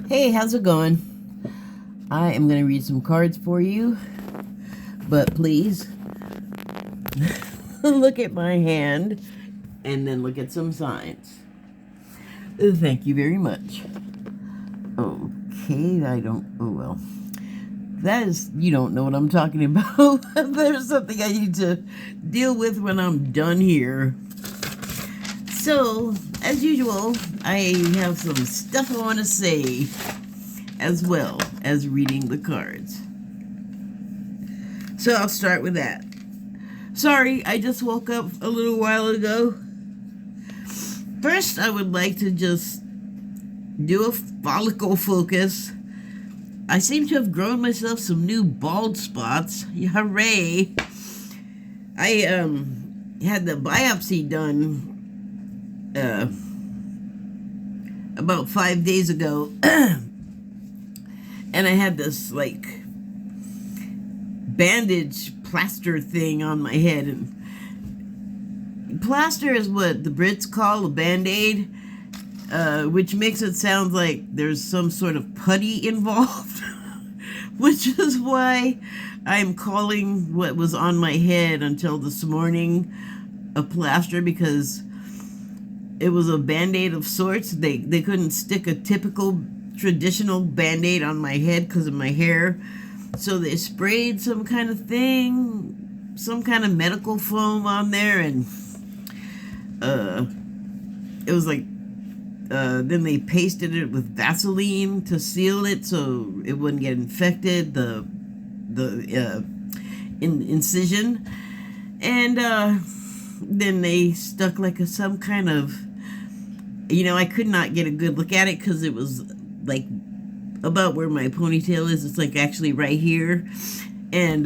Hey, how's it going? I am going to read some cards for you, but please look at my hand and then look at some signs. Thank you very much. Okay, oh well. You don't know what I'm talking about. There's something I need to deal with when I'm done here. So, as usual, I have some stuff I want to say, as well as reading the cards. So I'll start with that. Sorry, I just woke up a little while ago. First, I would like to just do a follicle focus. I seem to have grown myself some new bald spots. Hooray! I had the biopsy done about 5 days ago. And I had this like bandage plaster thing on my head, and plaster is what the Brits call a band-aid, which makes it sound like there's some sort of putty involved, which is why I'm calling what was on my head until this morning a plaster, because it was a band-aid of sorts. They couldn't stick a typical traditional band-aid on my head because of my hair, so they sprayed some kind of thing, some kind of medical foam on there, and it was like then they pasted it with Vaseline to seal it so it wouldn't get infected, the incision, and then they stuck like some kind of, I could not get a good look at it because it was like about where my ponytail is. It's like actually right here, and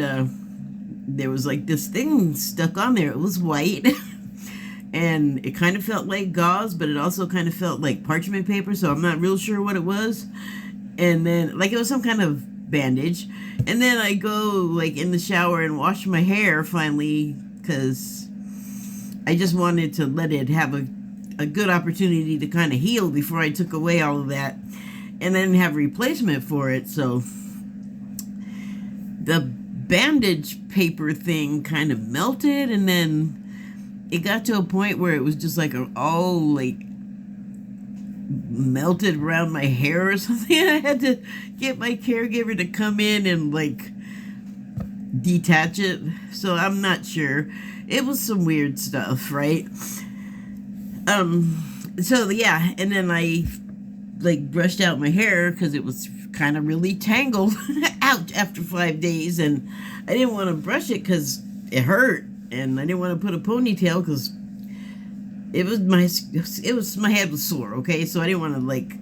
there was like this thing stuck on there. It was white and it kind of felt like gauze, but it also kind of felt like parchment paper, so I'm not real sure what it was. And then like it was some kind of bandage, and then I go like in the shower and wash my hair finally, because I just wanted to let it have a good opportunity to kind of heal before I took away all of that, and then have replacement for it. So the bandage paper thing kind of melted, and then it got to a point where it was just like all like melted around my hair or something. I had to get my caregiver to come in and like detach it. So I'm not sure. It was some weird stuff, right? So yeah, and then I like brushed out my hair because it was kind of really tangled out after 5 days, and I didn't want to brush it because it hurt, and I didn't want to put a ponytail because my head was sore. Okay, so I didn't want to like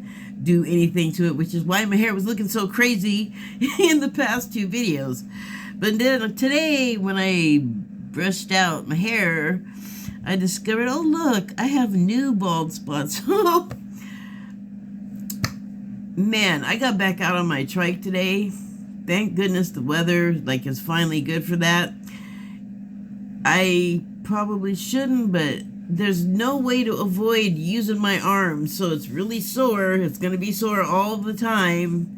do anything to it, which is why my hair was looking so crazy in the past 2 videos. But then today, when I brushed out my hair, I discovered, oh look, I have new bald spots. Man, I got back out on my trike today. Thank goodness the weather like is finally good for that. I probably shouldn't, but there's no way to avoid using my arms, so it's really sore. It's going to be sore all the time.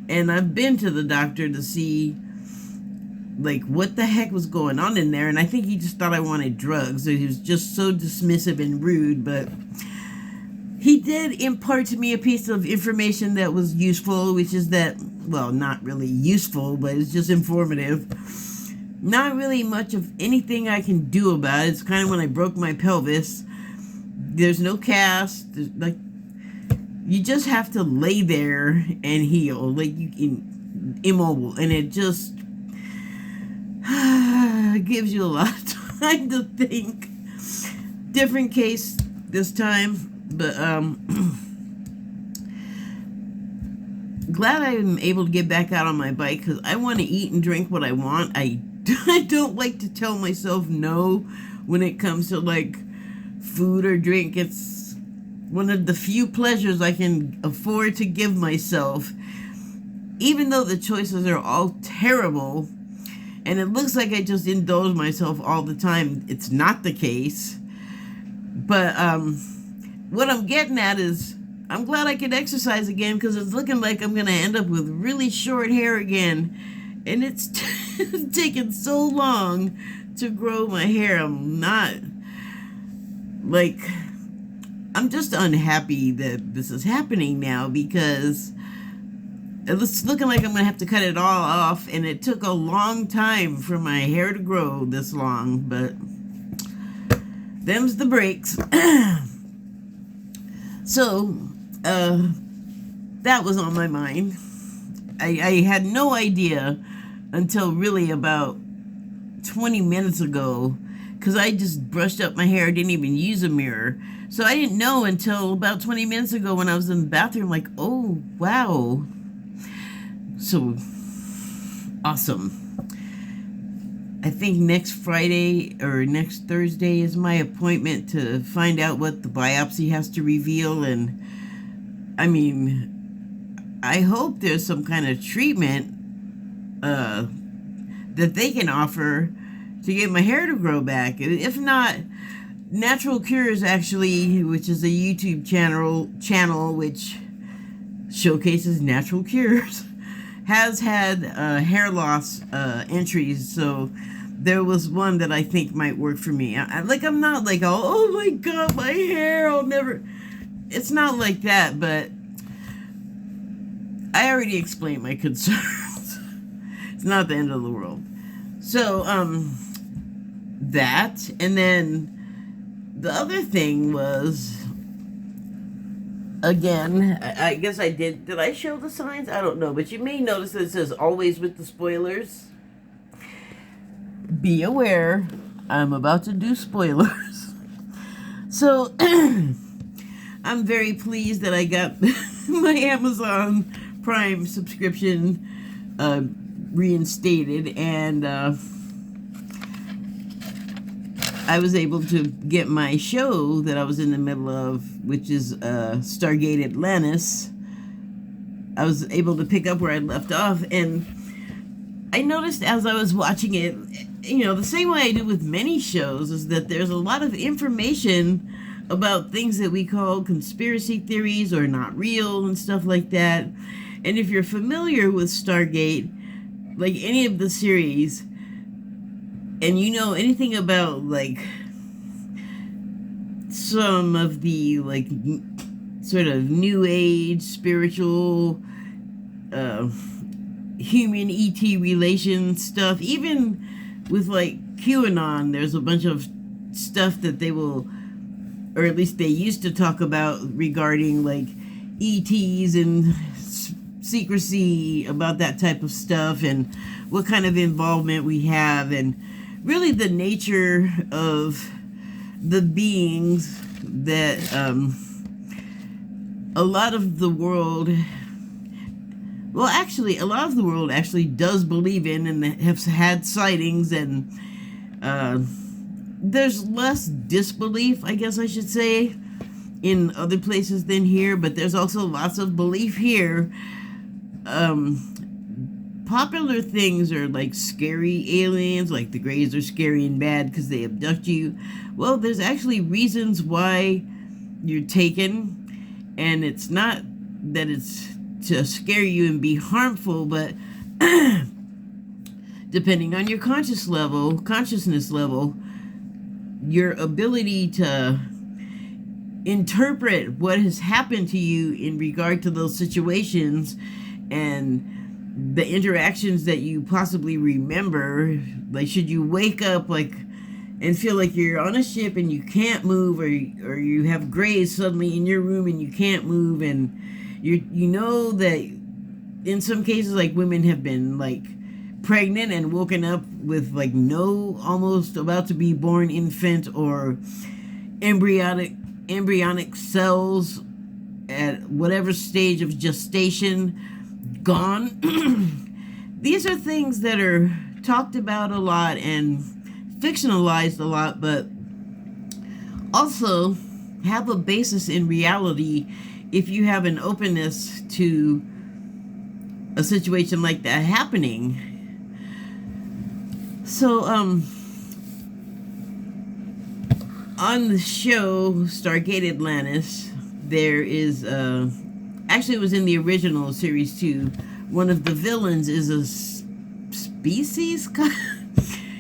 And I've been to the doctor to see like what the heck was going on in there, and I think he just thought I wanted drugs. So he was just so dismissive and rude, but he did impart to me a piece of information that was useful, which is that, well, not really useful, but it's just informative. Not really much of anything I can do about it. It's kind of when I broke my pelvis. There's no cast. Like, you just have to lay there and heal, like immobile, and it just gives you a lot of time to think. Different case this time, but glad I'm able to get back out on my bike because I want to eat and drink what I want. I don't like to tell myself no when it comes to like food or drink. It's one of the few pleasures I can afford to give myself, even though the choices are all terrible. And it looks like I just indulge myself all the time. It's not the case. But what I'm getting at is I'm glad I could exercise again because it's looking like I'm going to end up with really short hair again. And it's taken so long to grow my hair. I'm just unhappy that this is happening now because it's looking like I'm going to have to cut it all off. And it took a long time for my hair to grow this long, but them's the breaks. So, that was on my mind. I had no idea until really about 20 minutes ago, because I just brushed up my hair, didn't even use a mirror. So I didn't know until about 20 minutes ago when I was in the bathroom, like, oh, wow. So, awesome. I think next Friday or next Thursday is my appointment to find out what the biopsy has to reveal. And I mean, I hope there's some kind of treatment that they can offer to get my hair to grow back. If not, Natural Cures, actually, which is a YouTube channel which showcases natural cures, has had hair loss entries. So there was one that I think might work for me. I'm not like, oh my god, my hair, I'll never. It's not like that, but I already explained my concerns. It's not the end of the world. So, that, and then the other thing was, again, I guess I did I show the signs? I don't know, but you may notice that it says always with the spoilers. Be aware, I'm about to do spoilers. So, I'm very pleased that I got my Amazon Prime subscription reinstated, and I was able to get my show that I was in the middle of, which is Stargate Atlantis. I was able to pick up where I left off, and I noticed as I was watching it, the same way I do with many shows, is that there's a lot of information about things that we call conspiracy theories or not real and stuff like that. And if you're familiar with Stargate, like any of the series, and you know anything about like some of the like sort of new age spiritual human ET relation stuff, even with like QAnon, there's a bunch of stuff that they will, or at least they used to talk about regarding like ETs and secrecy about that type of stuff and what kind of involvement we have, and really the nature of the beings that a lot of the world actually does believe in and have had sightings, and there's less disbelief, I guess I should say, in other places than here, but there's also lots of belief here. Popular things are like scary aliens, like the Greys are scary and bad because they abduct you. Well, there's actually reasons why you're taken, and it's not that it's to scare you and be harmful, but depending on your consciousness level, your ability to interpret what has happened to you in regard to those situations and the interactions that you possibly remember, like should you wake up like and feel like you're on a ship and you can't move, or you have Greys suddenly in your room and you can't move, and you know that in some cases like women have been like pregnant and woken up with like no almost about to be born infant or embryonic cells at whatever stage of gestation gone. These are things that are talked about a lot and fictionalized a lot, but also have a basis in reality if you have an openness to a situation like that happening. So on the show Stargate Atlantis, there is actually it was in the original series too. One of the villains is a species.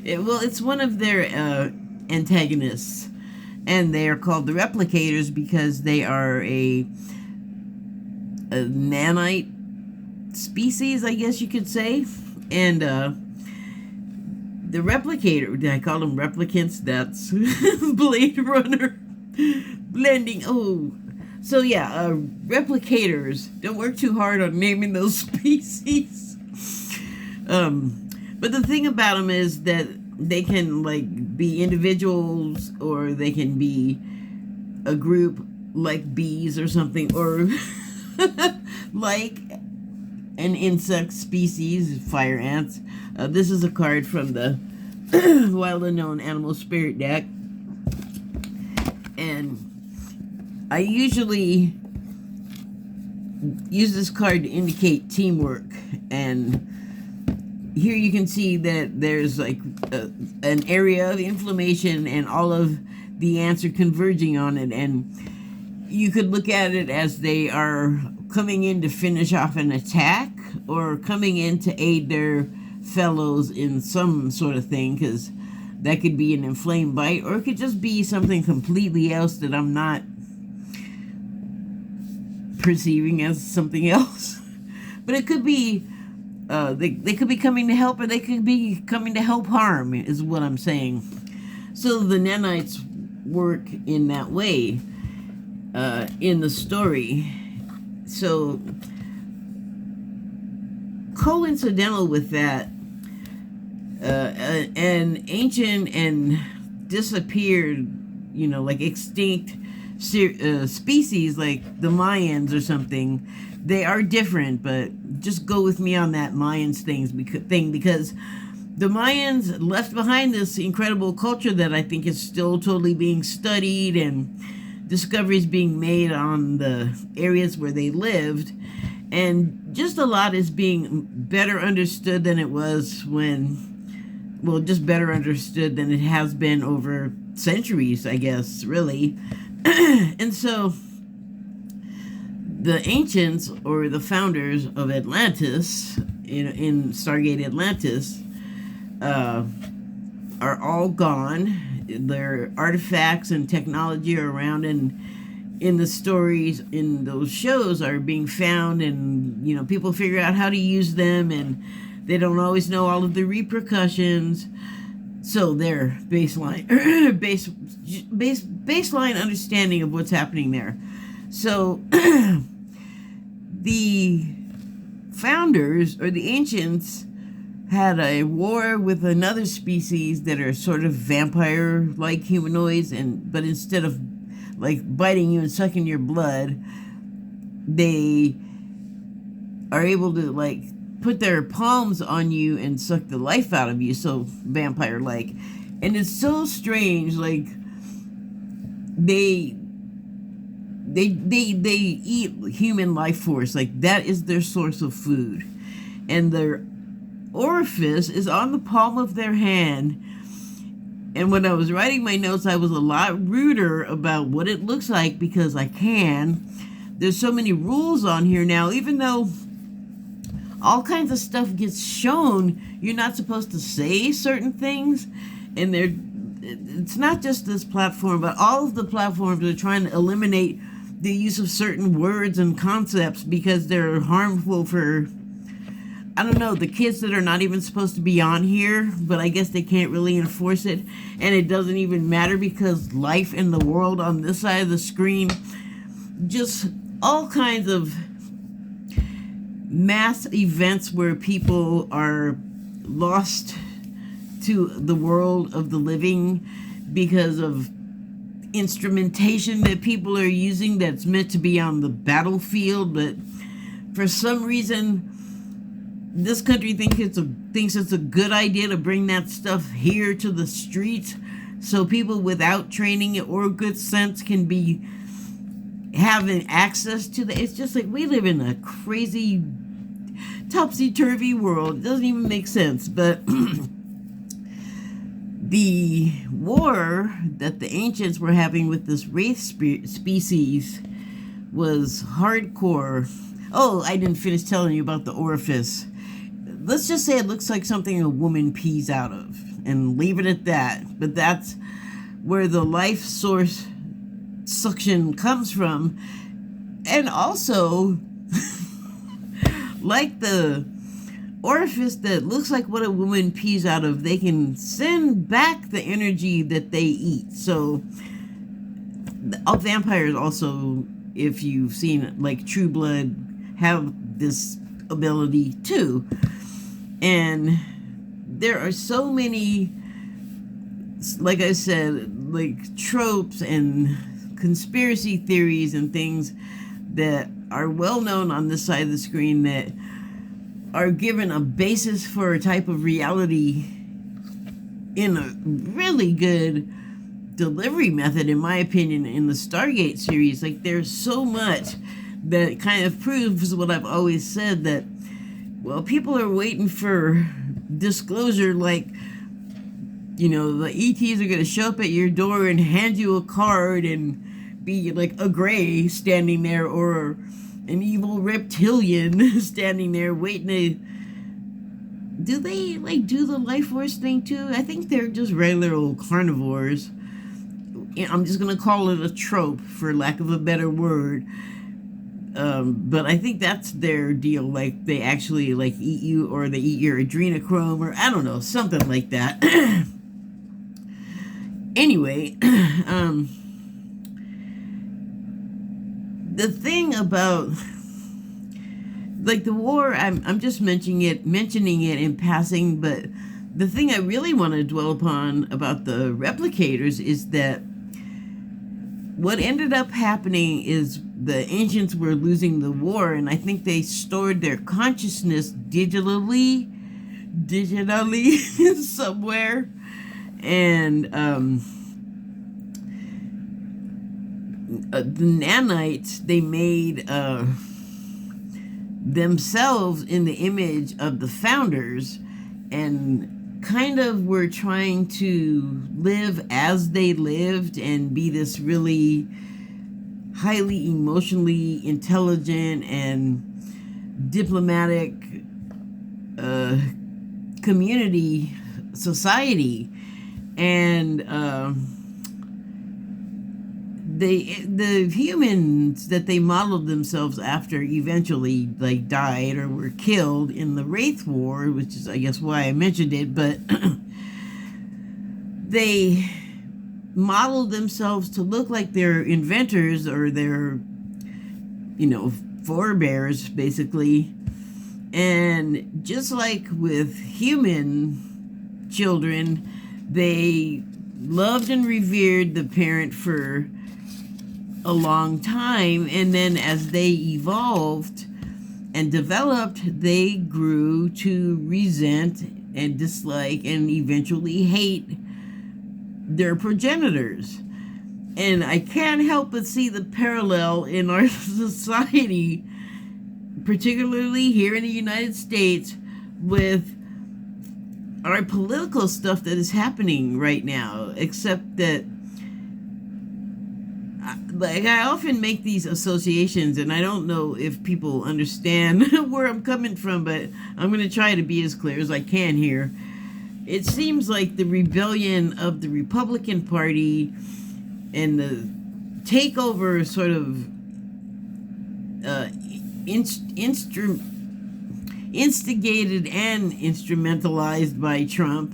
It's one of their antagonists, and they are called the replicators because they are a nanite species, I guess you could say. And the replicator, I call them replicants, that's Blade Runner blending. Oh, so yeah, replicators, don't work too hard on naming those species. But the thing about them is that they can like be individuals, or they can be a group like bees or something, or like an insect species, fire ants. This is a card from the Wild Unknown Animal Spirit deck, and I usually use this card to indicate teamwork. And here you can see that there's like an area of inflammation, and all of the ants are converging on it, and you could look at it as they are coming in to finish off an attack, or coming in to aid their fellows in some sort of thing, because that could be an inflamed bite, or it could just be something completely else that I'm not perceiving as something else. But it could be they could be coming to help, or they could be coming to help harm, is what I'm saying. So the nanites work in that way in the story. So coincidental with that, an ancient and disappeared, like extinct species, like the Mayans or something. They are different, but just go with me on that Mayans thing, because the Mayans left behind this incredible culture that I think is still totally being studied, and discoveries being made on the areas where they lived, and just a lot is being better understood than it was just better understood than it has been over centuries, I guess, really. And so the ancients, or the founders of Atlantis, in Stargate Atlantis, are all gone. Their artifacts and technology are around, and in the stories in those shows are being found, and people figure out how to use them, and they don't always know all of the repercussions. So their baseline baseline understanding of what's happening there. So the founders, or the ancients, had a war with another species that are sort of vampire-like humanoids, but instead of like biting you and sucking your blood, they are able to like put their palms on you and suck the life out of you, so vampire-like. And it's so strange, like they eat human life force, like that is their source of food, and their orifice is on the palm of their hand. And when I was writing my notes, I was a lot ruder about what it looks like, because there's so many rules on here now. Even though all kinds of stuff gets shown, you're not supposed to say certain things. And it's not just this platform, but all of the platforms are trying to eliminate the use of certain words and concepts because they're harmful for, I don't know, the kids that are not even supposed to be on here, but I guess they can't really enforce it. And it doesn't even matter, because life in the world on this side of the screen, just all kinds of mass events where people are lost to the world of the living because of instrumentation that people are using that's meant to be on the battlefield, but for some reason this country thinks it's a good idea to bring that stuff here to the streets, so people without training or good sense can be having access to it's just like we live in a crazy topsy-turvy world. It doesn't even make sense. But the war that the ancients were having with this wraith species was hardcore. Oh, I didn't finish telling you about the orifice. Let's just say it looks like something a woman pees out of, and leave it at that. But that's where the life source suction comes from. And also, like the orifice that looks like what a woman pees out of, they can send back the energy that they eat. So vampires also, if you've seen like True Blood, have this ability too. And there are so many, like I said, like tropes and conspiracy theories and things that are well known on this side of the screen that are given a basis for a type of reality in a really good delivery method, in my opinion, in the Stargate series. Like, there's so much that kind of proves what I've always said, that, well, people are waiting for disclosure, like, you know, the ETs are going to show up at your door and hand you a card and be like a gray standing there, or an evil reptilian standing there waiting to... Do they, like, do the life force thing too? I think they're just regular old carnivores. I'm just going to call it a trope, for lack of a better word. But I think that's their deal. Like, they actually, like, eat you, or they eat your adrenochrome, or I don't know, something like that. Anyway, the thing about, like, the war, I'm just mentioning it in passing, but the thing I really want to dwell upon about the replicators is that what ended up happening is the ancients were losing the war, and I think they stored their consciousness digitally somewhere. And the nanites, they made themselves in the image of the founders, and kind of were trying to live as they lived and be this really highly emotionally intelligent and diplomatic community society. And the humans that they modeled themselves after eventually, like, died or were killed in the Wraith War, which is, I guess, why I mentioned it. But they modeled themselves to look like their inventors, or their, you know, forebears, basically. And just like with human children, they loved and revered the parent for a long time, and then as they evolved and developed, they grew to resent and dislike and eventually hate their progenitors. And I can't help but see the parallel in our society, particularly here in the United States, with our political stuff that is happening right now, except that, like, I often make these associations, and I don't know if people understand where I'm coming from, but I'm going to try to be as clear as I can here. It seems like the rebellion of the Republican Party and the takeover, sort of instigated and instrumentalized by Trump,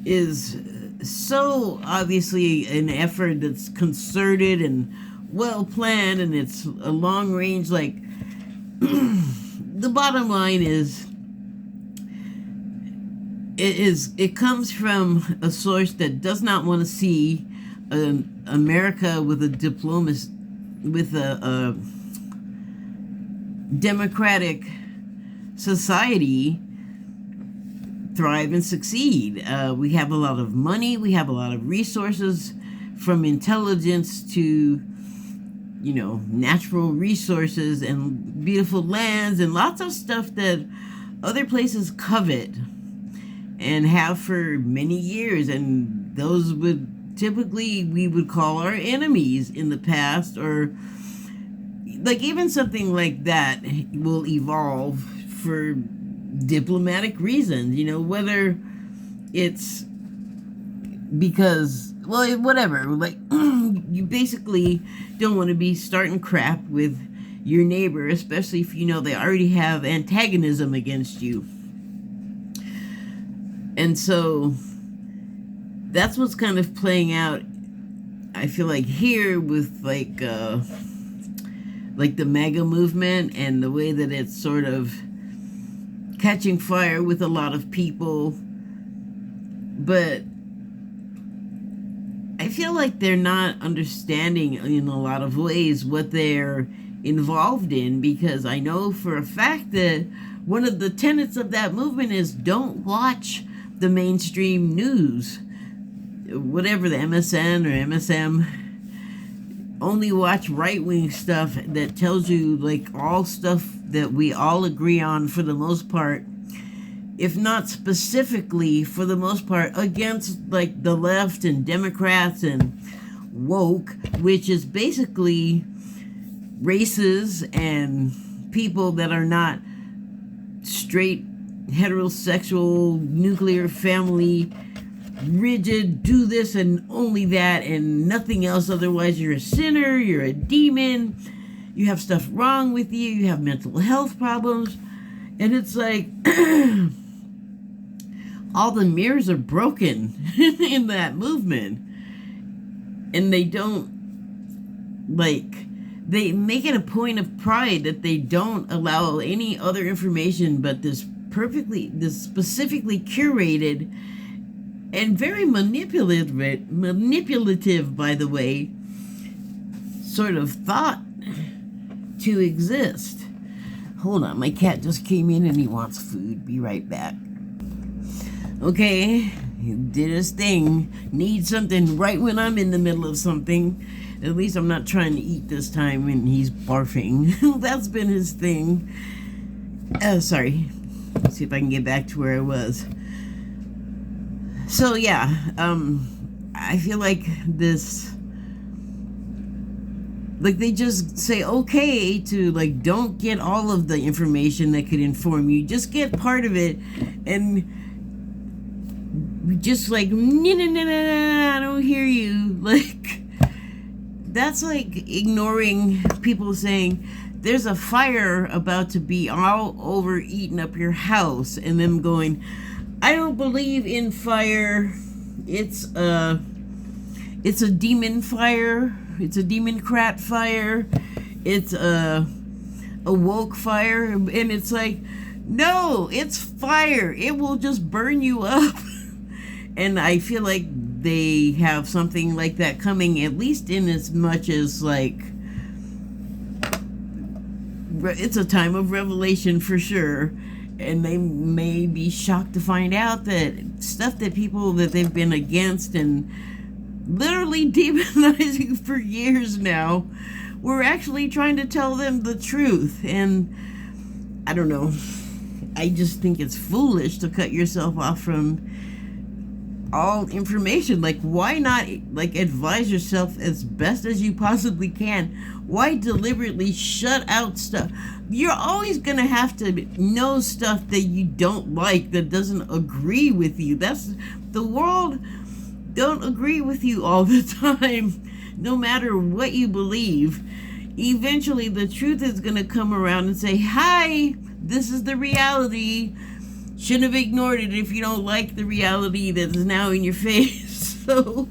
is so obviously an effort that's concerted and well planned, and it's a long range, like, the bottom line is, it comes from a source that does not want to see America with a democratic society thrive and succeed. We have a lot of money, we have a lot of resources, from intelligence to, you know, natural resources and beautiful lands and lots of stuff that other places covet and have for many years. And those would typically, we would call our enemies in the past, or like even something like that will evolve for diplomatic reasons, whether it's because, well, whatever, like you basically don't want to be starting crap with your neighbor, especially if they already have antagonism against you. And so that's what's kind of playing out, I feel like, here with like the MAGA movement and the way that it's sort of catching fire with a lot of people. But I feel like they're not understanding in a lot of ways what they're involved in, because I know for a fact that one of the tenets of that movement is don't watch the mainstream news, whatever, the MSN or MSM. Only watch right-wing stuff that tells you like all stuff that we all agree on for the most part, if not specifically for the most part, against like the left and Democrats and woke, which is basically races and people that are not straight, heterosexual, nuclear family, rigid, do this and only that and nothing else, otherwise you're a sinner, you're a demon, you have stuff wrong with you, you have mental health problems. And it's like all the mirrors are broken in that movement, and they don't, like, they make it a point of pride that they don't allow any other information but this specifically curated and very manipulative, by the way, sort of thought to exist. Hold on, my cat just came in and he wants food. Be right back. Okay, he did his thing. Need something right when I'm in the middle of something. At least I'm not trying to eat this time and he's barfing. That's been his thing. Sorry. Let's see if I can get back to where I was. So yeah, I feel like this, like they just say okay to like don't get all of the information that could inform you, just get part of it, and just like no, I don't hear you. Like that's like ignoring people saying there's a fire about to be all over eating up your house, and them going, I don't believe in fire. It's a demon fire. It's a democrat fire. It's a woke fire. And it's like, no, it's fire. It will just burn you up. And I feel like they have something like that coming, at least in as much as like it's a time of revelation for sure. And they may be shocked to find out that stuff that people that they've been against and literally demonizing for years now, we're actually trying to tell them the truth. And I don't know, I just think it's foolish to cut yourself off from all information. Like, why not like advise yourself as best as you possibly can? Why deliberately shut out stuff? You're always gonna have to know stuff that you don't like, that doesn't agree with you. That's the world. Don't agree with you all the time, no matter what you believe. Eventually the truth is gonna come around and say, hi, this is the reality. Shouldn't have ignored it if you don't like the reality that is now in your face. So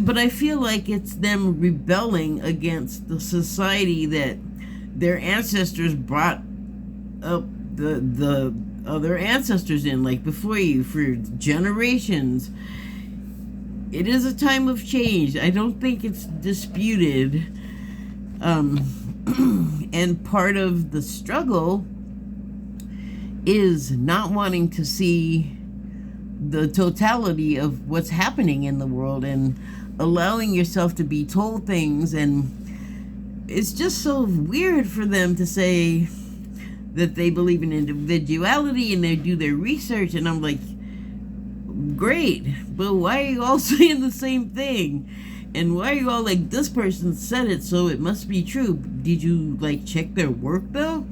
but I feel like it's them rebelling against the society that their ancestors brought up the other ancestors in, like before you, for generations. It is a time of change. I don't think it's disputed. And part of the struggle is not wanting to see the totality of what's happening in the world and allowing yourself to be told things. And it's just so weird for them to say that they believe in individuality and they do their research, and I'm like, great, but why are you all saying the same thing? And why are you all like, this person said it, so it must be true? Did you like check their work though?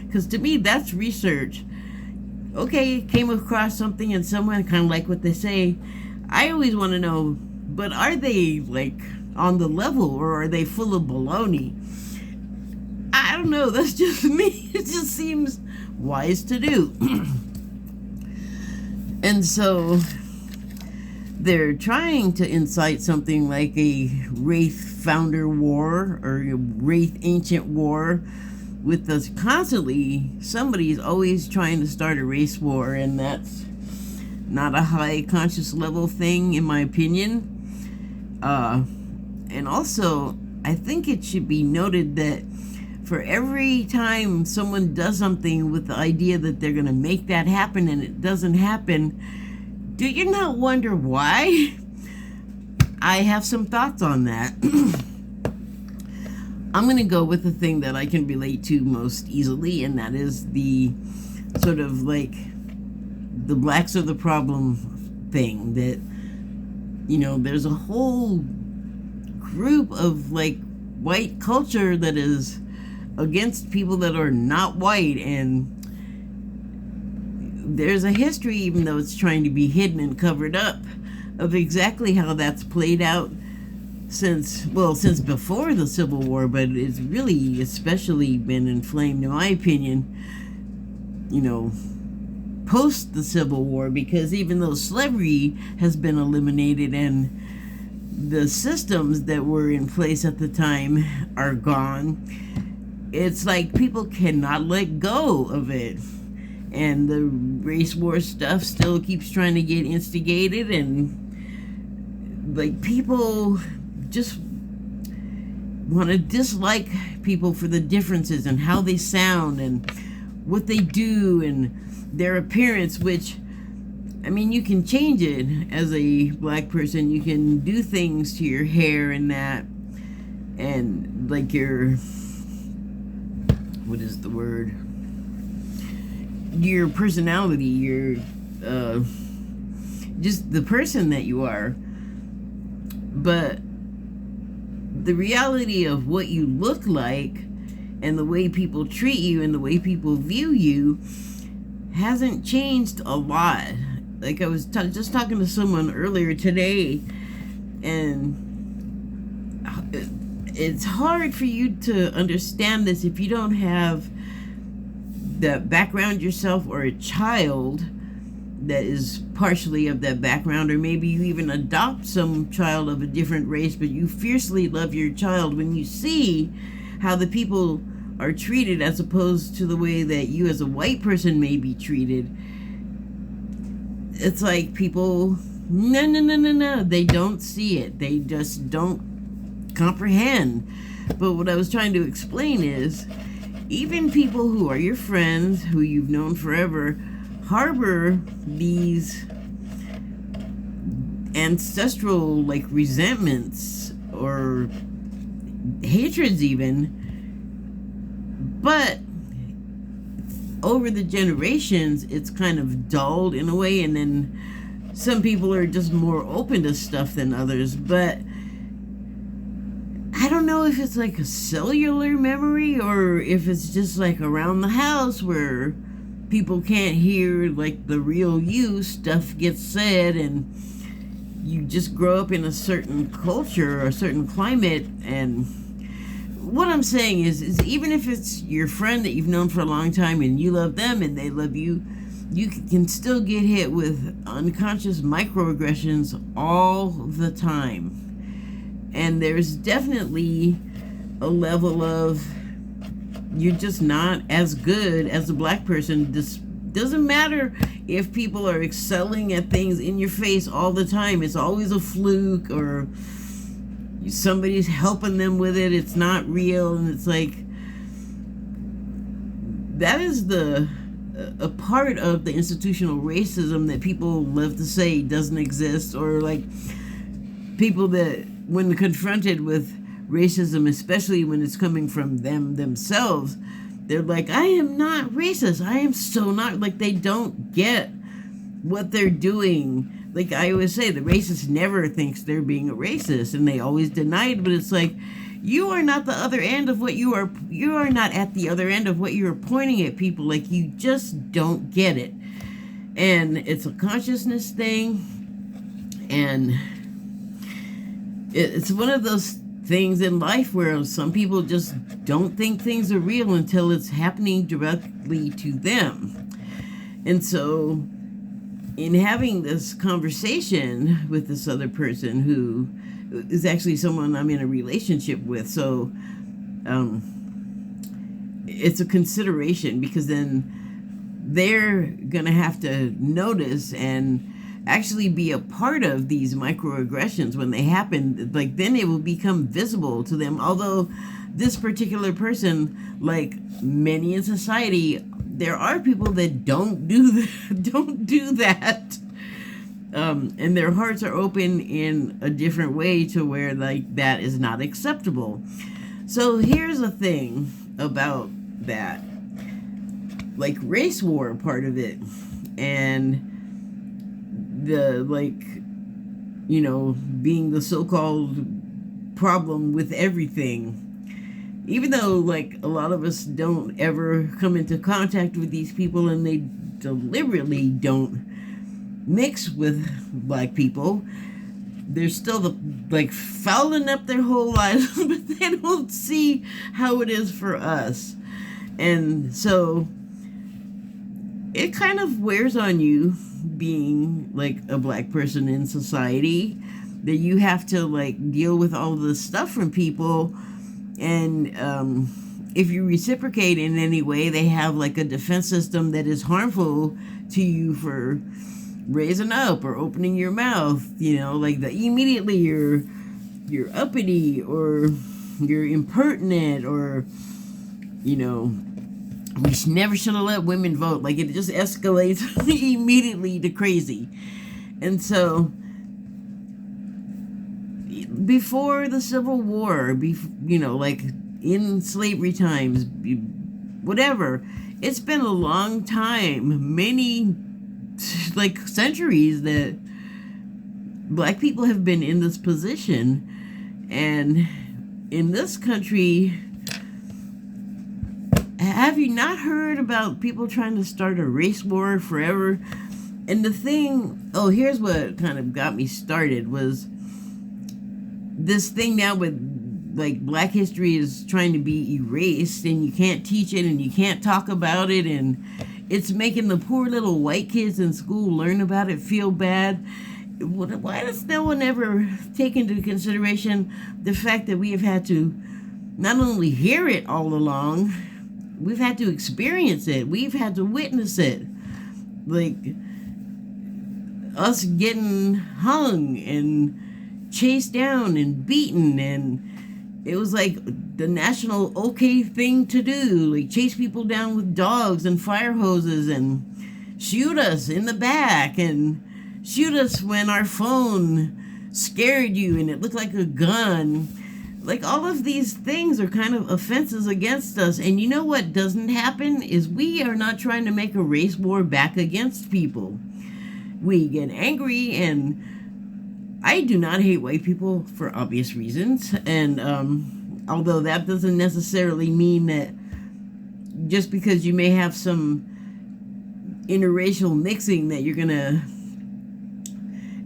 Because to me, that's research. Okay, came across something and someone kind of like what they say. I always want to know, but are they like on the level, or are they full of baloney? I don't know. That's just me. It just seems wise to do. And so they're trying to incite something like a Wraith Founder War or a Wraith Ancient War with us constantly. Somebody's always trying to start a race war, and that's not a high conscious level thing, in my opinion. And also, I think it should be noted that for every time someone does something with the idea that they're going to make that happen and it doesn't happen, do you not wonder why? I have some thoughts on that. I'm going to go with the thing that I can relate to most easily, and that is the sort of like the blacks are the problem thing. That, you know, there's a whole group of like white culture that is against people that are not white, and there's a history, even though it's trying to be hidden and covered up, of exactly how that's played out since before the Civil War, but it's really especially been inflamed, in my opinion, you know, post the Civil War, because even though slavery has been eliminated and the systems that were in place at the time are gone, it's like people cannot let go of it. And the race war stuff still keeps trying to get instigated, and like people just want to dislike people for the differences and how they sound and what they do and their appearance, which, I mean, you can change it as a black person. You can do things to your hair and that, and like your, what is the word? Your personality, your, just the person that you are. But the reality of what you look like and the way people treat you and the way people view you hasn't changed a lot. Like I was just talking to someone earlier today, and it's hard for you to understand this if you don't have the background yourself, or a child that is partially of that background, or maybe you even adopt some child of a different race, but you fiercely love your child. When you see how the people are treated as opposed to the way that you as a white person may be treated, it's like people, no, they don't see it. They just don't comprehend. But what I was trying to explain is, even people who are your friends, who you've known forever, harbor these ancestral like resentments or hatreds even, but over the generations it's kind of dulled in a way, and then some people are just more open to stuff than others. But I don't know if it's like a cellular memory or if it's just like around the house where people can't hear like the real you. Stuff gets said, and you just grow up in a certain culture or a certain climate. And what I'm saying is even if it's your friend that you've known for a long time and you love them and they love you, you can still get hit with unconscious microaggressions all the time. And there's definitely a level of, you're just not as good as a black person. This doesn't matter if people are excelling at things in your face all the time. It's always a fluke, or somebody's helping them with it. It's not real. And it's like, that is a part of the institutional racism that people love to say doesn't exist, or like people that, when confronted with racism, especially when it's coming from them themselves, they're like, I am not racist. I am so not. Like, they don't get what they're doing like I always say, the racist never thinks they're being a racist, and they always deny it. But it's like, you are not the other end of what you are. You are not at the other end of what you are pointing at people. Like, you just don't get it, and it's a consciousness thing, and it's one of those things in life where some people just don't think things are real until it's happening directly to them. And so, in having this conversation with this other person who is actually someone I'm in a relationship with, so it's a consideration, because then they're gonna have to notice and actually be a part of these microaggressions when they happen. Like, then it will become visible to them. Although this particular person, like many in society, there are people that don't do that, and their hearts are open in a different way to where, like, that is not acceptable. So here's the thing about that, like, race war part of it, and the, like, you know, being the so-called problem with everything. Even though, like, a lot of us don't ever come into contact with these people, and they deliberately don't mix with black people, they're still like fouling up their whole lives, but they don't see how it is for us. And so it kind of wears on you, being like a black person in society, that you have to, like, deal with all this stuff from people. And if you reciprocate in any way, they have, like, a defense system that is harmful to you for raising up or opening your mouth, you know, like, immediately you're uppity, or you're impertinent, or, you know, we never should have let women vote. Like, it just escalates immediately to crazy. And so, before the Civil War, you know, like in slavery times, whatever, it's been a long time, many, like, centuries, that black people have been in this position. And in this country, have you not heard about people trying to start a race war forever? And the thing, here's what kind of got me started, was this thing now with, like, black history is trying to be erased, and you can't teach it, and you can't talk about it, and it's making the poor little white kids in school learn about it feel bad. Why does no one ever take into consideration the fact that we have had to not only hear it all along, we've had to experience it, we've had to witness it, like us getting hung and chased down and beaten, and it was like the national okay thing to do, like chase people down with dogs and fire hoses, and shoot us in the back, and shoot us when our phone scared you and it looked like a gun. Like, all of these things are kind of offenses against us. And you know what doesn't happen is we are not trying to make a race war back against people. We get angry, and I do not hate white people for obvious reasons. And although that doesn't necessarily mean that just because you may have some interracial mixing that you're gonna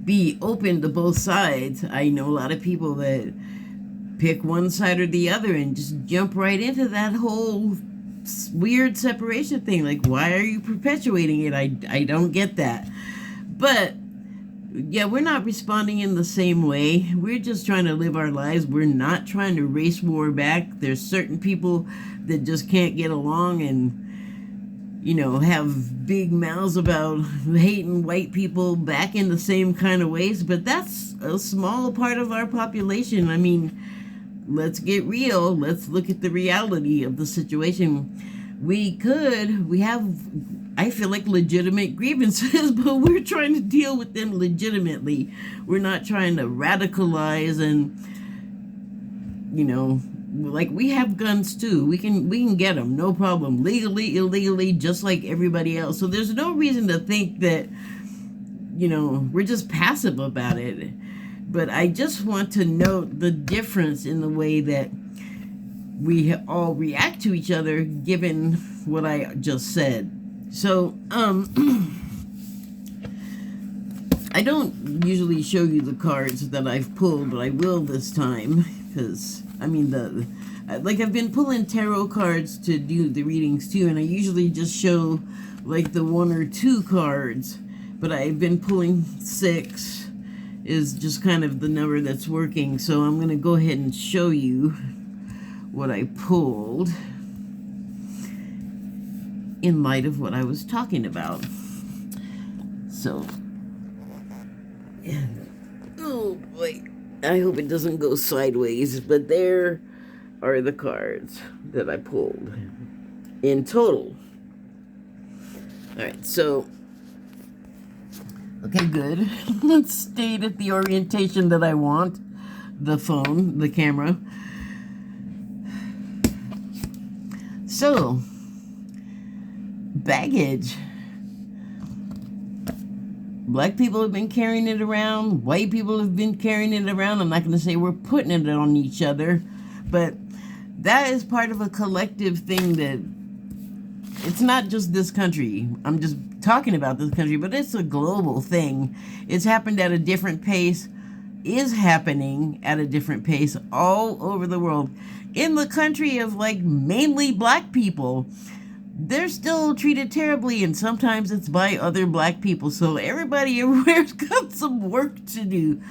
be open to both sides. I know a lot of people that pick one side or the other and just jump right into that whole weird separation thing. Like, why are you perpetuating it? I don't get that. But yeah, we're not responding in the same way. We're just trying to live our lives. We're not trying to race war back. There's certain people that just can't get along and, you know, have big mouths about hating white people back in the same kind of ways. But that's a small part of our population. I mean, let's get real. Let's look at the reality of the situation. We have, I feel like, legitimate grievances, but we're trying to deal with them legitimately. We're not trying to radicalize and, you know, like, we have guns too. We can get them, no problem, legally, illegally, just like everybody else. So there's no reason to think that we're just passive about it. But I just want to note the difference in the way that we all react to each other given what I just said. So, I don't usually show you the cards that I've pulled, but I will this time, because, I've been pulling tarot cards to do the readings too, and I usually just show, like, the 1 or 2 cards, but I've been pulling 6 is just kind of the number that's working, so I'm going to go ahead and show you what I pulled in light of what I was talking about. So, oh boy, I hope it doesn't go sideways, but there are the cards that I pulled in total. Alright, so, okay, good. Let's stay at the orientation that I want. The phone, the camera. So, baggage. Black people have been carrying it around. White people have been carrying it around. I'm not going to say we're putting it on each other, but that is part of a collective thing that it's not just this country. I'm just talking about this country, but it's a global thing. It's happened at a different pace, is happening at a different pace all over the world. In the country of, like, mainly black people, they're still treated terribly, and sometimes it's by other black people. So everybody everywhere's got some work to do.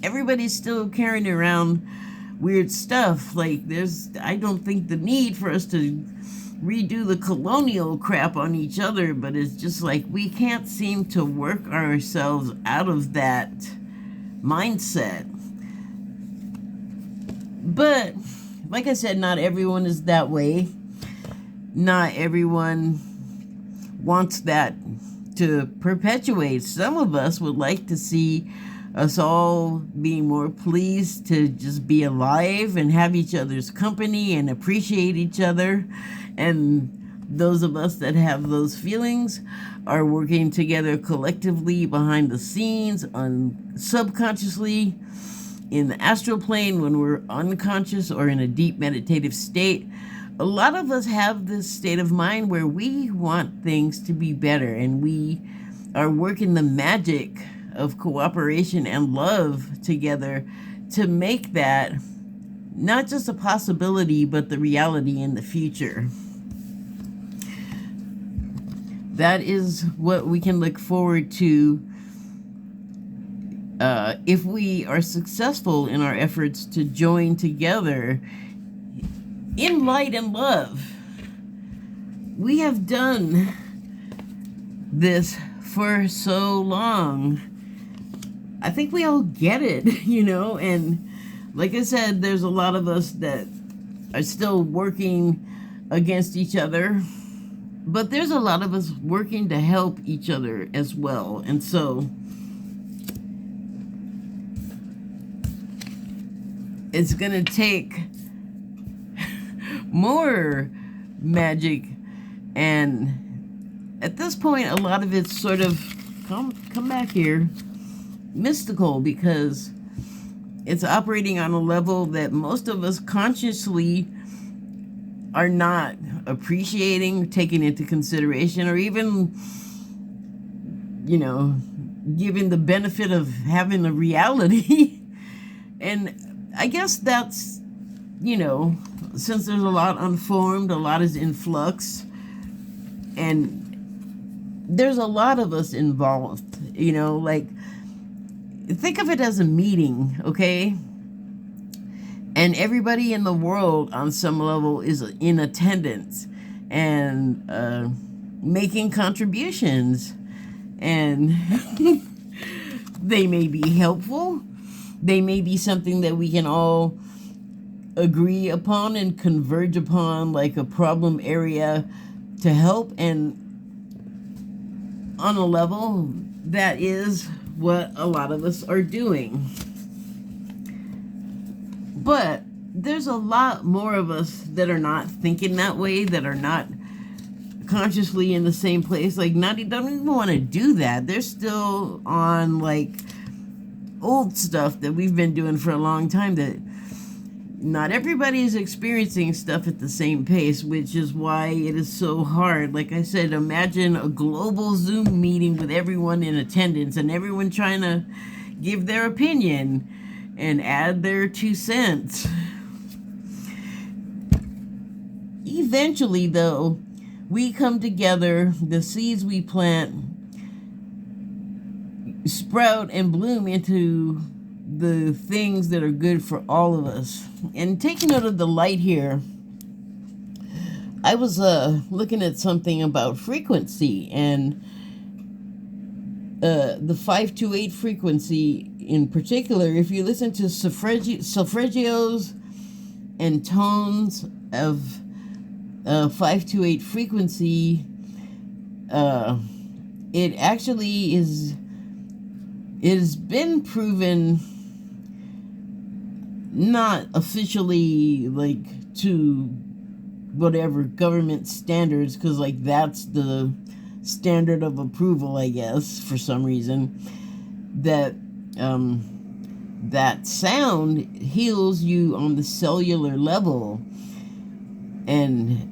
Everybody's still carrying around weird stuff. Like, I don't think the need for us to redo the colonial crap on each other, but it's just like we can't seem to work ourselves out of that mindset. But like I said, not everyone is that way. Not everyone wants that to perpetuate. Some of us would like to see us all being more pleased to just be alive and have each other's company and appreciate each other. And those of us that have those feelings are working together collectively behind the scenes, subconsciously, in the astral plane when we're unconscious or in a deep meditative state. A lot of us have this state of mind where we want things to be better, and we are working the magic of cooperation and love together to make that not just a possibility, but the reality in the future. That is what we can look forward to if we are successful in our efforts to join together in light and love. We have done this for so long. I think we all get it, and like I said, there's a lot of us that are still working against each other, but there's a lot of us working to help each other as well. And so it's gonna take more magic, and at this point a lot of it's sort of come back here mystical, because it's operating on a level that most of us consciously are not appreciating, taking into consideration, or even given the benefit of having a reality. And I guess that's since there's a lot unformed, a lot is in flux, and there's a lot of us involved, like, think of it as a meeting, okay? And everybody in the world on some level is in attendance and making contributions, and they may be helpful, they may be something that we can all agree upon and converge upon, like a problem area to help, and on a level that is what a lot of us are doing. But there's a lot more of us that are not thinking that way, that are not consciously in the same place. Like, not don't even want to do that. They're still on like old stuff that we've been doing for a long time, that not everybody is experiencing stuff at the same pace, which is why it is so hard. Like I said, imagine a global Zoom meeting with everyone in attendance and everyone trying to give their opinion and add their 2 cents. Eventually, though, we come together, the seeds we plant sprout and bloom into the things that are good for all of us. And taking note of the light here, I was looking at something about frequency, and the 528 frequency in particular. If you listen to solfeggios and tones of 528 frequency, it actually is. It has been proven, not officially like to whatever government standards, because like that's the standard of approval, I guess, for some reason, that that sound heals you on the cellular level. And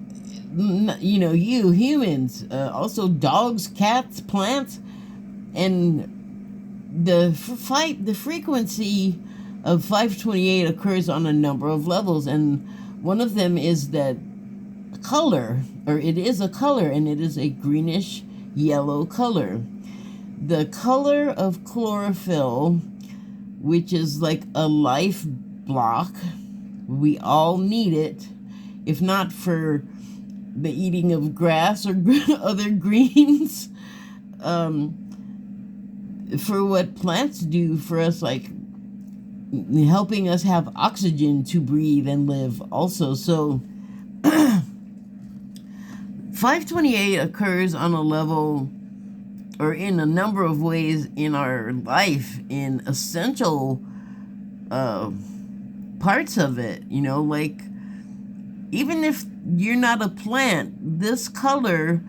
you know, you humans, also dogs, cats, plants, and the frequency of 528 occurs on a number of levels, and one of them is that color, or it is a color, and it is a greenish yellow color. The color of chlorophyll, which is like a life block. We all need it, if not for the eating of grass or other greens, for what plants do for us, like helping us have oxygen to breathe and live also. So 528 occurs on a level, or in a number of ways in our life, in essential parts of it. You know, like, even if you're not a plant, this color,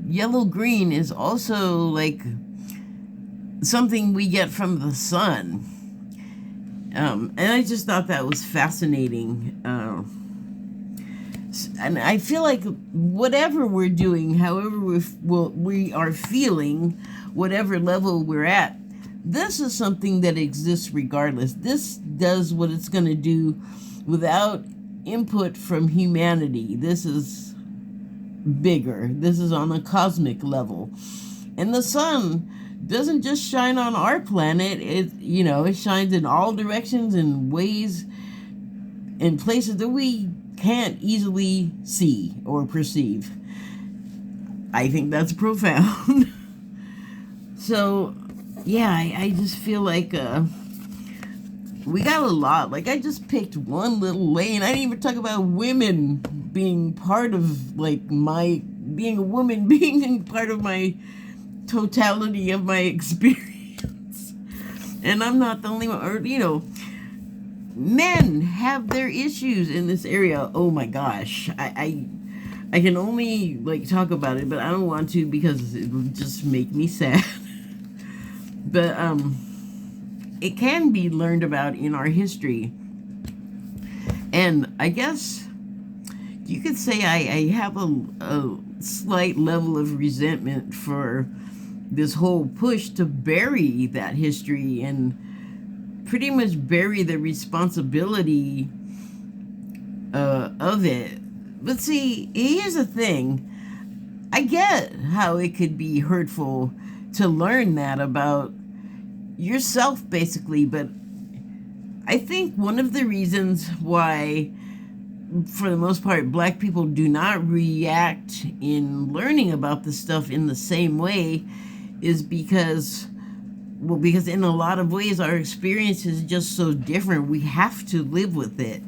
yellow-green, is also like something we get from the sun. And I just thought that was fascinating. And I feel like whatever we're doing, however we are feeling, whatever level we're at, this is something that exists regardless. This does what it's going to do without input from humanity. This is bigger. This is on a cosmic level. And the sun doesn't just shine on our planet. It shines in all directions, in ways, in places that we can't easily see or perceive. I think that's profound. So, yeah, I just feel like we got a lot. Like, I just picked one little lane. I didn't even talk about women being part of, like, being a woman being part of my totality of my experience. And I'm not the only one. Or, men have their issues in this area. Oh my gosh. I can only like talk about it, but I don't want to because it will just make me sad. But it can be learned about in our history. And I guess you could say I have a slight level of resentment for this whole push to bury that history and pretty much bury the responsibility of it. But see, here's the thing. I get how it could be hurtful to learn that about yourself, basically, but I think one of the reasons why, for the most part, Black people do not react in learning about this stuff in the same way is because in a lot of ways our experience is just so different. We have to live with it.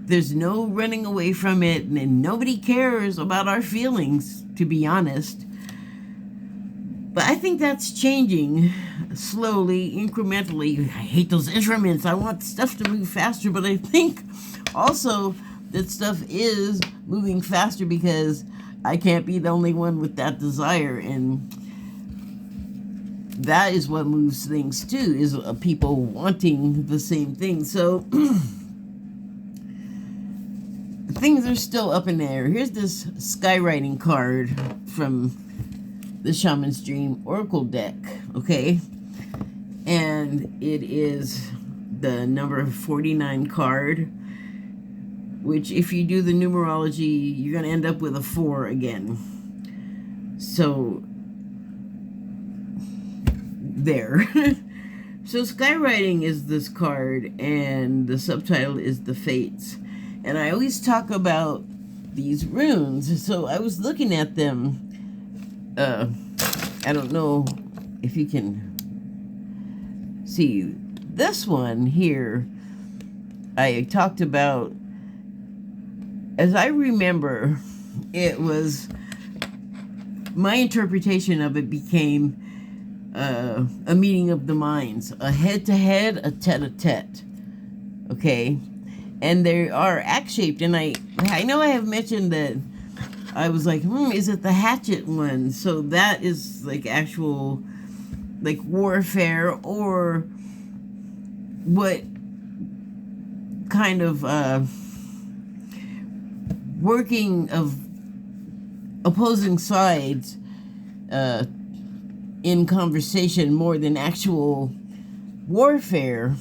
There's no running away from it, and nobody cares about our feelings, to be honest. But I think that's changing slowly, incrementally. I hate those increments. I want stuff to move faster, but I think also that stuff is moving faster because I can't be the only one with that desire. And that is what moves things too, is people wanting the same thing. So things are still up in the air. Here's this skywriting card from the Shaman's Dream Oracle deck, okay? And it is the number 49 card, which if you do the numerology, you're going to end up with a 4 again. So, there. So skywriting is this card, and the subtitle is the Fates. And I always talk about these runes, so I was looking at them. I don't know if you can see this one here. I talked about, as I remember, it was, my interpretation of it became a meeting of the minds, a head-to-head, a tete-a-tete, okay? And they are axe-shaped, and I know I have mentioned that I was like, is it the hatchet one? So that is like actual, like, warfare, or what kind of working of opposing sides in conversation more than actual warfare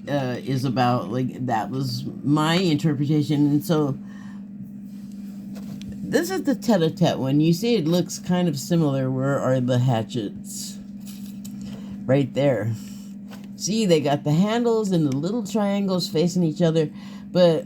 is about. Like, that was my interpretation. And so this is the tete-a-tete one. You see it looks kind of similar. Where are the hatchets? Right there. See, they got the handles and the little triangles facing each other. But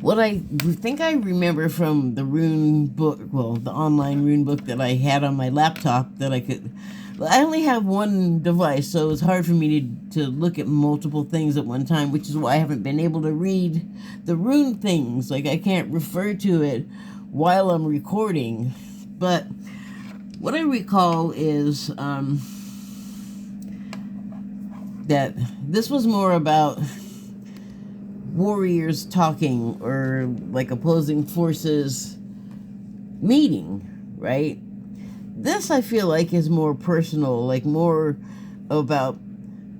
what I think I remember from the rune book, well, the online rune book that I had on my laptop, that I only have one device, so it's hard for me to look at multiple things at one time, which is why I haven't been able to read the rune things. Like, I can't refer to it while I'm recording. But what I recall is that this was more about warriors talking, or like opposing forces meeting, right? This, I feel like, is more personal, like more about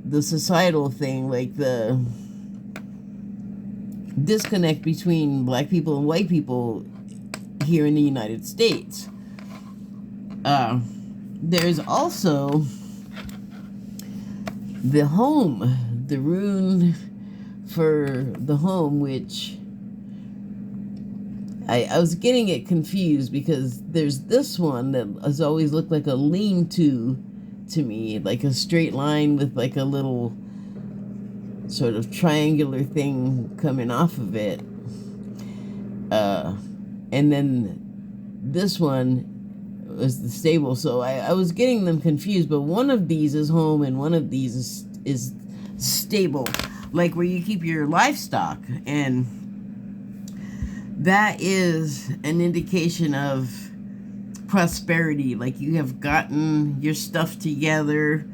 the societal thing, like the disconnect between black people and white people here in the United States. There's also the home, the rune for the home, which I was getting it confused, because there's this one that has always looked like a lean-to me, like a straight line with like a little sort of triangular thing coming off of it. And then this one was the stable. So I was getting them confused, but one of these is home and one of these is stable, like where you keep your livestock. And that is an indication of prosperity, like you have gotten your stuff together,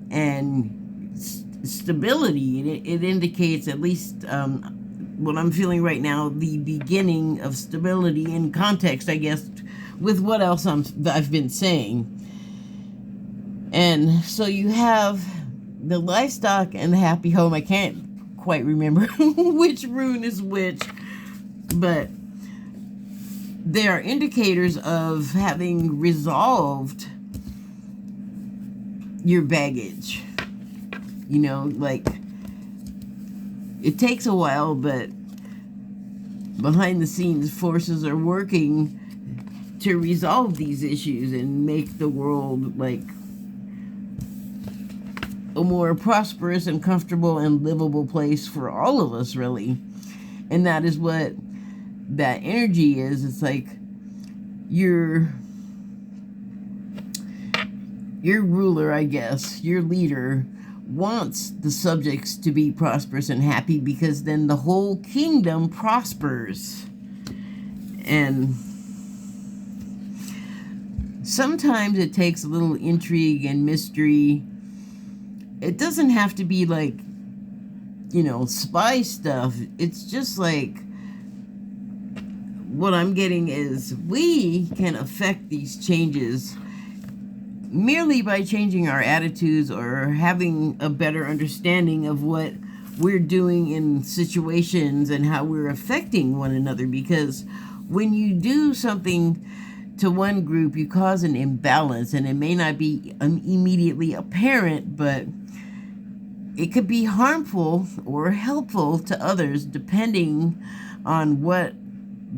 and stability. It indicates, at least what I'm feeling right now, the beginning of stability in context, I guess, with what else I've been saying. And so you have the livestock and the happy home. I can't quite remember which rune is which, but they are indicators of having resolved your baggage. You know, like, it takes a while, but behind the scenes, forces are working to resolve these issues and make the world, like, a more prosperous and comfortable and livable place for all of us, really. And that is what that energy is. It's like your ruler, I guess, your leader, wants the subjects to be prosperous and happy, because then the whole kingdom prospers. And sometimes it takes a little intrigue and mystery. It doesn't have to be like spy stuff. It's just like, what I'm getting is we can affect these changes merely by changing our attitudes or having a better understanding of what we're doing in situations and how we're affecting one another. Because when you do something to one group, you cause an imbalance, and it may not be immediately apparent, but it could be harmful or helpful to others depending on what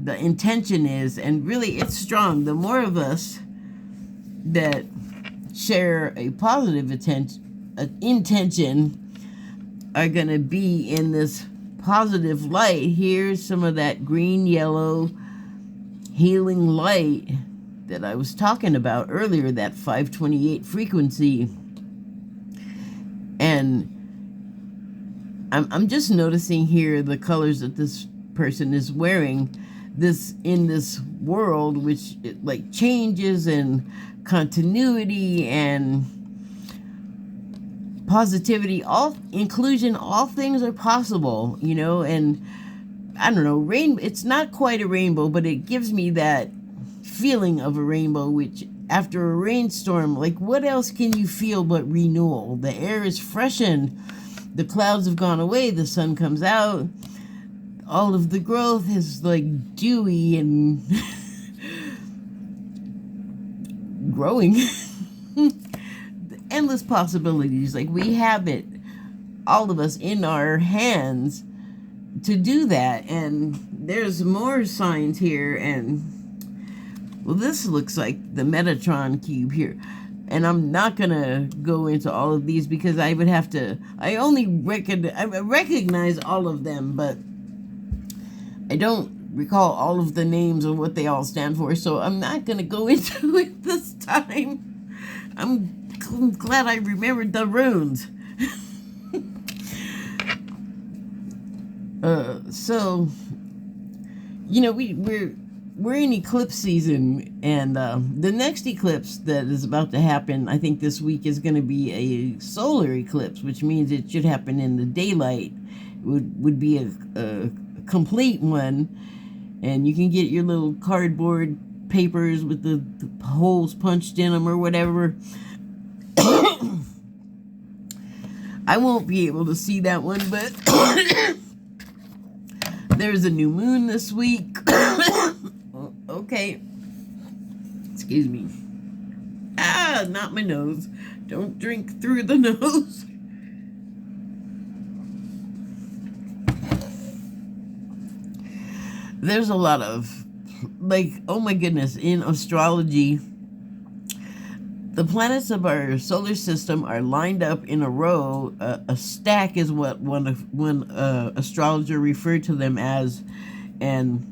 the intention is. And really, it's strong. The more of us that share a positive intention are going to be in this positive light. Here's some of that green, yellow, healing light that I was talking about earlier, that 528 frequency. And I'm just noticing here the colors that this person is wearing this in this world, which like changes and continuity and positivity, all inclusion, all things are possible, and I don't know, it's not quite a rainbow, but it gives me that feeling of a rainbow, which after a rainstorm, like what else can you feel but renewal? The air is freshened, the clouds have gone away, the sun comes out, all of the growth is like dewy and growing. Endless possibilities. Like we have it, all of us, in our hands to do that. And there's more signs here. And well, this looks like the Metatron cube here. And I'm not gonna go into all of these because I would have to. I only recognize all of them, but I don't recall all of the names and what they all stand for. So I'm not gonna go into it this time. I'm glad I remembered the runes. So we're in eclipse season, and the next eclipse that is about to happen, I think this week, is going to be a solar eclipse, which means it should happen in the daylight. It would be a complete one, and you can get your little cardboard papers with the holes punched in them or whatever. I won't be able to see that one, but there's a new moon this week. Okay. Excuse me. Not my nose. Don't drink through the nose. There's a lot of, like, oh my goodness, in astrology, the planets of our solar system are lined up in a row. A stack is what one astrologer referred to them as, and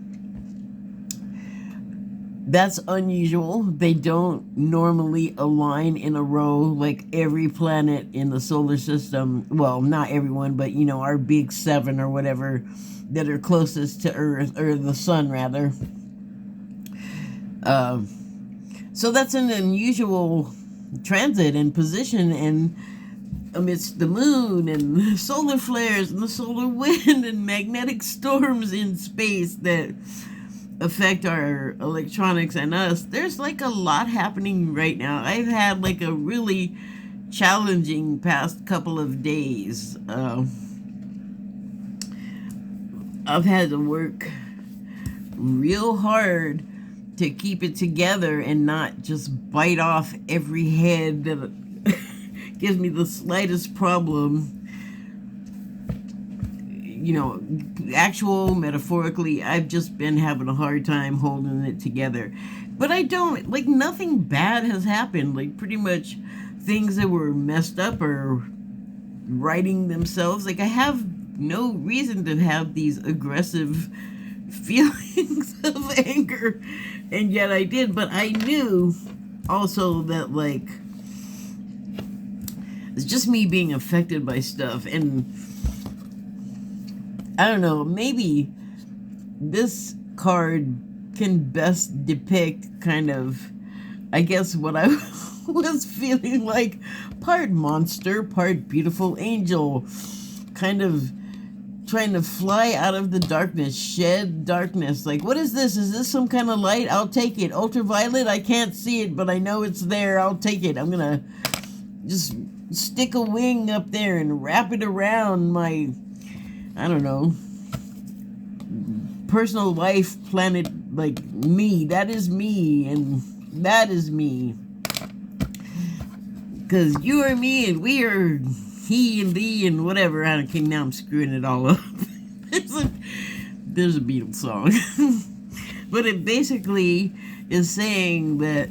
that's unusual. They don't normally align in a row like every planet in the solar system. Well, not everyone, but our big seven or whatever that are closest to Earth, or the sun rather. So that's an unusual transit and position, and amidst the moon and the solar flares and the solar wind and magnetic storms in space that affect our electronics and us, there's like a lot happening right now. I've had like a really challenging past couple of days. I've had to work real hard to keep it together and not just bite off every head that gives me the slightest problem. Actual, metaphorically, I've just been having a hard time holding it together. But I don't, like, nothing bad has happened. Like, pretty much things that were messed up are righting themselves. Like, I have no reason to have these aggressive feelings of anger, and yet I did. But I knew also that, like, it's just me being affected by stuff. And I don't know, maybe this card can best depict kind of, I guess, what I was feeling like. Part monster, part beautiful angel. Kind of trying to fly out of the darkness, shed darkness. Like, what is this? Is this some kind of light? I'll take it. Ultraviolet? I can't see it, but I know it's there. I'll take it. I'm gonna just stick a wing up there and wrap it around my, I don't know, personal life planet, like me. That is me, and that is me. Because you are me, and we are he and thee, and whatever. Okay, now I'm screwing it all up. There's a Beatles song. But it basically is saying that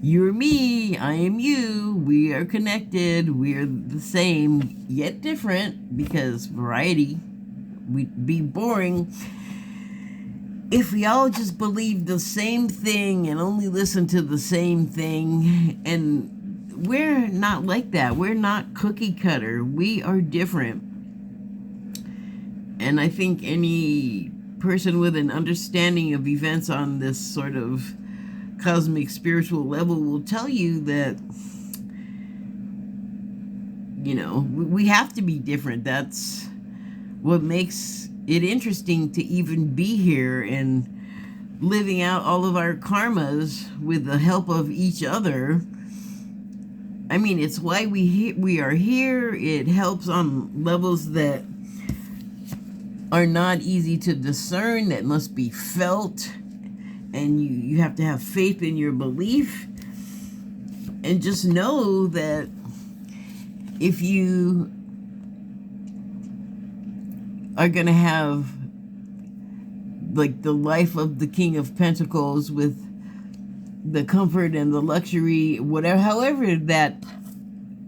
you're me, I am you, we are connected, we are the same, yet different, because variety, we'd be boring if we all just believed the same thing and only listened to the same thing. And we're not like that. We're not cookie cutter. We are different. And I think any person with an understanding of events on this sort of cosmic spiritual level will tell you that, you know, we have to be different. That's what makes it interesting to even be here and living out all of our karmas with the help of each other. I mean, it's why we are here. It helps on levels that are not easy to discern, that must be felt. And you have to have faith in your belief. And just know that if you are going to have like the life of the King of Pentacles with the comfort and the luxury, whatever, however that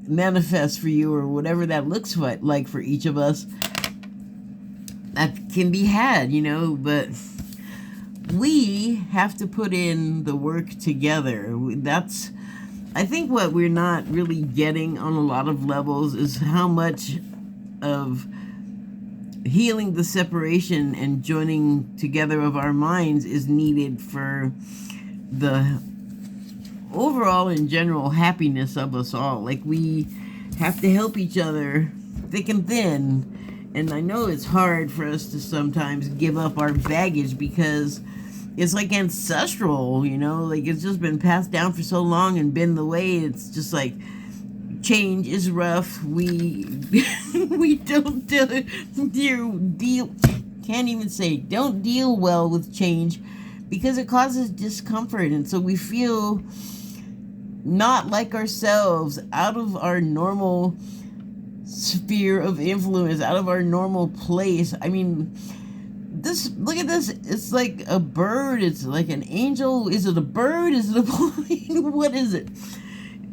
manifests for you, or whatever that looks like for each of us, that can be had, you know. But we have to put in the work together. That's, I think, what we're not really getting on a lot of levels is how much of healing the separation and joining together of our minds is needed for the overall and general happiness of us all. Like, we have to help each other thick and thin. And I know it's hard for us to sometimes give up our baggage because it's like ancestral, you know, like it's just been passed down for so long and been the way. It's just like change is rough. We don't don't deal well with change because it causes discomfort, and so we feel not like ourselves, out of our normal sphere of influence, out of our normal place. I mean, look at this. It's like a bird. It's like an angel. Is it a bird? Is it a plane? What is it?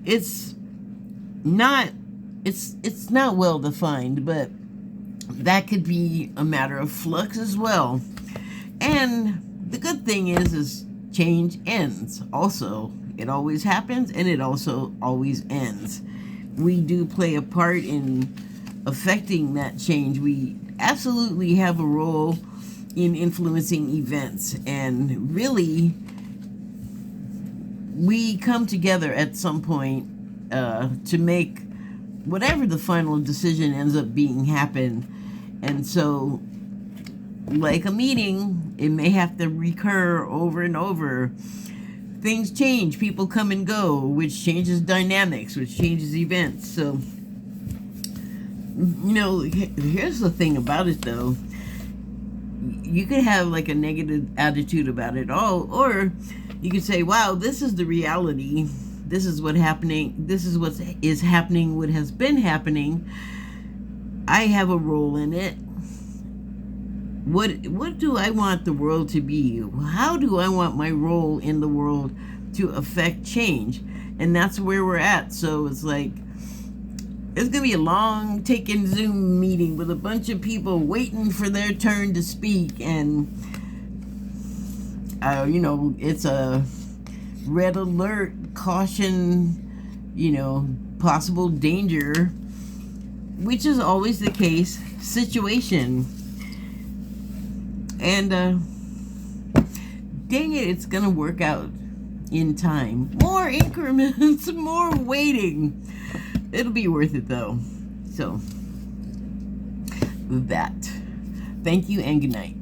It's not well defined, but that could be a matter of flux as well. And the good thing is change ends. Also, it always happens, and it also always ends. We do play a part in affecting that change. We absolutely have a role in influencing events, and really we come together at some point to make whatever the final decision ends up being happen. And so, like a meeting, it may have to recur over and over. Things change, people come and go, which changes dynamics, which changes events. So, you know, here's the thing about it though. You could have like a negative attitude about it all, or you could say, wow, this is the reality. This is what's happening. This is what is happening, what has been happening. I have a role in it. What do I want the world to be? How do I want my role in the world to affect change? And that's where we're at. So it's like, it's going to be a long taken Zoom meeting with a bunch of people waiting for their turn to speak. And, you know, it's a red alert, caution, you know, possible danger, which is always the case, situation. And, dang it, it's going to work out in time. More increments, more waiting. It'll be worth it, though. So, that. Thank you and good night.